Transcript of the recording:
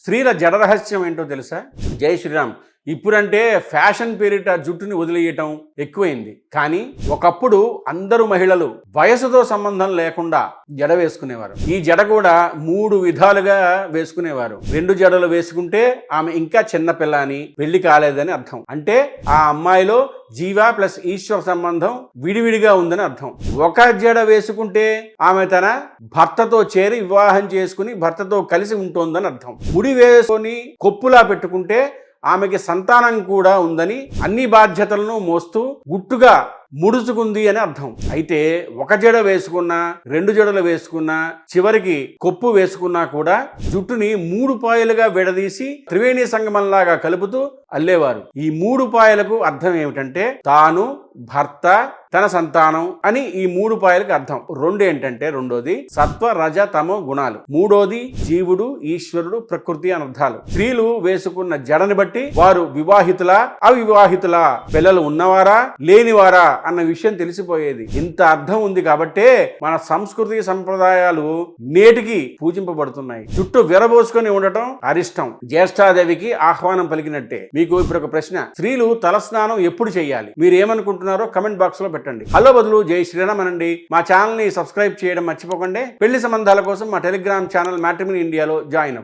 స్త్రీల జడ రహస్యం ఏంటో తెలుసా? జై శ్రీరామ్. ఇప్పుడంటే ఫ్యాషన్ పేరిట జుట్టుని వదిలేయటం ఎక్కువైంది. కానీ ఒకప్పుడు అందరూ మహిళలు వయసుతో సంబంధం లేకుండా జడ వేసుకునేవారు. ఈ జడ కూడా 3 విధాలుగా వేసుకునేవారు. 2 జడలు వేసుకుంటే ఆమె ఇంకా చిన్నపిల్ల అని, పెళ్లి కాలేదని అర్థం. అంటే ఆ అమ్మాయిలో జీవ ప్లస్ ఈశ్వర సంబంధం విడివిడిగా ఉందని అర్థం. ఒక జడ వేసుకుంటే ఆమె తన భర్తతో చేరి వివాహం చేసుకుని భర్తతో కలిసి ఉంటోందని అర్థం. ముడి వేసుకొని కొప్పులా పెట్టుకుంటే ఆమెకి సంతానం కూడా ఉందని, అన్ని బాధ్యతలను మోస్తూ గుట్టుగా ముడుచుకుంది అని అర్థం. అయితే ఒక జడ వేసుకున్నా, 2 జడలు వేసుకున్నా, చివరికి కొప్పు వేసుకున్నా కూడా జుట్టుని 3 పాయలుగా విడదీసి త్రివేణి సంగమంలాగా కలుపుతూ అల్లేవారు. ఈ 3 పాయలకు అర్థం ఏమిటంటే తాను, భర్త, తన సంతానం అని ఈ 3 పాయలకు అర్థం. 2 ఏంటంటే రెండోది సత్వ రజ తమో గుణాలు, మూడోది జీవుడు, ఈశ్వరుడు, ప్రకృతి అని అర్థాలు. స్త్రీలు వేసుకున్న జడని బట్టి వారు వివాహితులా, అవివాహితులా, పిల్లలు ఉన్నవారా, లేనివారా అన్న విషయం తెలిసిపోయేది. ఇంత అర్థం ఉంది కాబట్టే మన సంస్కృతి సంప్రదాయాలు నేటికి పూజింపబడుతున్నాయి. చుట్టూ విరబోసుకొని ఉండటం అరిష్టం. జ్యేష్ఠాదేవికి ఆహ్వానం పలికినట్టే. మీకు ఇప్పుడు ఒక ప్రశ్న, స్త్రీలు తలస్నానం ఎప్పుడు చేయాలి? మీరు ఏమనుకుంటున్నారో కమెంట్ బాక్స్ లో పెట్టండి. హలో బదులు జై శ్రీరామ్ అనండి. మా ఛానల్ ని సబ్స్క్రైబ్ చేయడం మర్చిపోకండి. పెళ్లి సంబంధాల కోసం మా టెలిగ్రామ్ ఛానల్ మ్యాట్రిమోనీ ఇండియాలో జాయిన్ అవ్వండి.